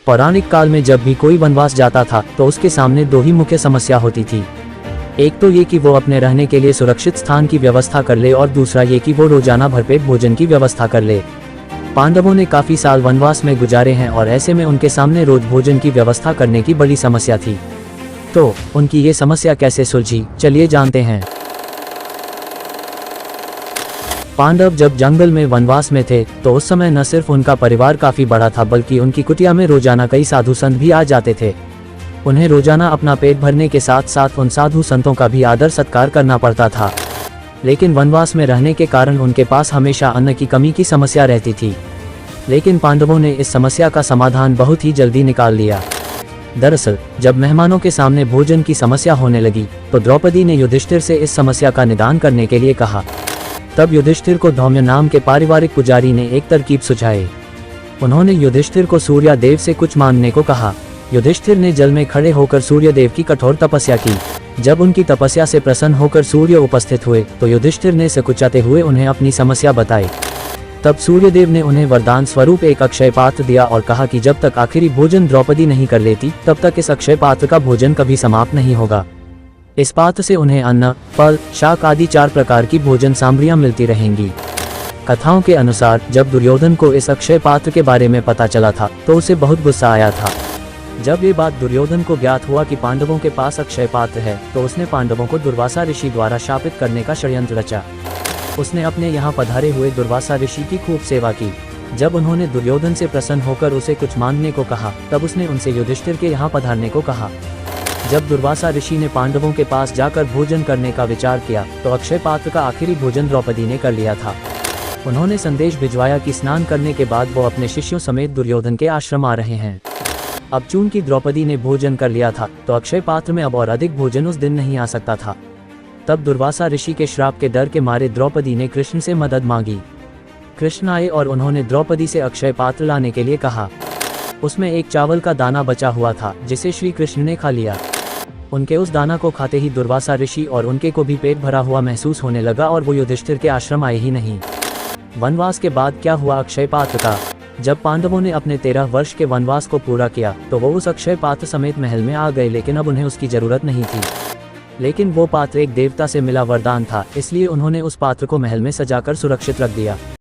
पौराणिक काल में जब भी कोई वनवास जाता था तो उसके सामने दो ही मुख्य समस्या होती थी। एक तो ये कि वो अपने रहने के लिए सुरक्षित स्थान की व्यवस्था कर ले और दूसरा ये कि वो रोजाना भरपेट भोजन की व्यवस्था कर ले। पांडवों ने काफी साल वनवास में गुजारे हैं और ऐसे में उनके सामने रोज भोजन की व्यवस्था करने की बड़ी समस्या थी। तो उनकी ये समस्या कैसे सुलझी, चलिए जानते हैं। पांडव जब जंगल में वनवास में थे तो उस समय न सिर्फ उनका परिवार काफी बड़ा था बल्कि उनकी कुटिया में रोजाना कई साधु संत भी आ जाते थे। उन्हें रोजाना अपना पेट भरने के साथ साथ उन साधु संतों का भी आदर सत्कार करना पड़ता था। लेकिन वनवास में रहने के कारण उनके पास हमेशा अन्न की कमी की समस्या रहती थी। लेकिन पांडवों ने इस समस्या का समाधान बहुत ही जल्दी निकाल लिया। दरअसल जब मेहमानों के सामने भोजन की समस्या होने लगी तो द्रौपदी ने युधिष्ठिर से इस समस्या का निदान करने के लिए कहा। तब युधिष्ठिर को धौम्य नाम के पारिवारिक पुजारी ने एक तरकीब सुझाई। उन्होंने युधिष्ठिर को सूर्य देव से कुछ मांगने को कहा। युधिष्ठिर ने जल में खड़े होकर सूर्य देव की कठोर तपस्या की। जब उनकी तपस्या से प्रसन्न होकर सूर्य उपस्थित हुए तो युधिष्ठिर ने सकुचाते हुए उन्हें अपनी समस्या बताई। तब सूर्यदेव ने उन्हें वरदान स्वरूप एक अक्षय पात्र दिया और कहा कि जब तक आखिरी भोजन द्रौपदी नहीं कर लेती तब तक इस अक्षय पात्र का भोजन कभी समाप्त नहीं होगा। इस पात्र से उन्हें अन्न, फल, शाक आदि 4 प्रकार की भोजन सामग्रियां मिलती रहेंगी। कथाओं के अनुसार जब दुर्योधन को इस अक्षय पात्र के बारे में पता चला था तो उसे बहुत गुस्सा आया था। जब ये बात दुर्योधन को ज्ञात हुआ कि पांडवों के पास अक्षय पात्र है तो उसने पांडवों को दुर्वासा ऋषि द्वारा शापित करने का षड्यंत्र रचा। उसने अपने यहाँ पधारे हुए दुर्वासा ऋषि की खूब सेवा की। जब उन्होंने दुर्योधन से प्रसन्न होकर उसे कुछ मांगने को कहा तब उसने उनसे युधिष्ठिर के यहाँ पधारने को कहा। जब दुर्वासा ऋषि ने पांडवों के पास जाकर भोजन करने का विचार किया तो अक्षय पात्र का आखिरी भोजन द्रौपदी ने कर लिया था। उन्होंने संदेश भिजवाया कि स्नान करने के बाद वो अपने शिष्यों समेत दुर्योधन के आश्रम आ रहे हैं। अब चूंकि द्रौपदी ने भोजन कर लिया था तो अक्षय पात्र में अब और अधिक भोजन उस दिन नहीं आ सकता था। तब दुर्वासा ऋषि के श्राप के डर के मारे द्रौपदी ने कृष्ण से मदद मांगी। कृष्ण आए और उन्होंने द्रौपदी से अक्षय पात्र लाने के लिए कहा। उसमें एक चावल का दाना बचा हुआ था जिसे श्री कृष्ण ने खा लिया। उनके उस दाना को खाते ही दुर्वासा ऋषि और उनके को भी पेट भरा हुआ महसूस होने लगा और वो युधिष्ठिर के आश्रम आए ही नहीं। वनवास के बाद क्या हुआ अक्षय पात्र का? जब पांडवों ने अपने 13 वर्ष के वनवास को पूरा किया तो वो उस अक्षय पात्र समेत महल में आ गए, लेकिन अब उन्हें उसकी जरूरत नहीं थी। लेकिन वो पात्र एक देवता से मिला वरदान था, इसलिए उन्होंने उस पात्र को महल में सजाकर सुरक्षित रख दिया।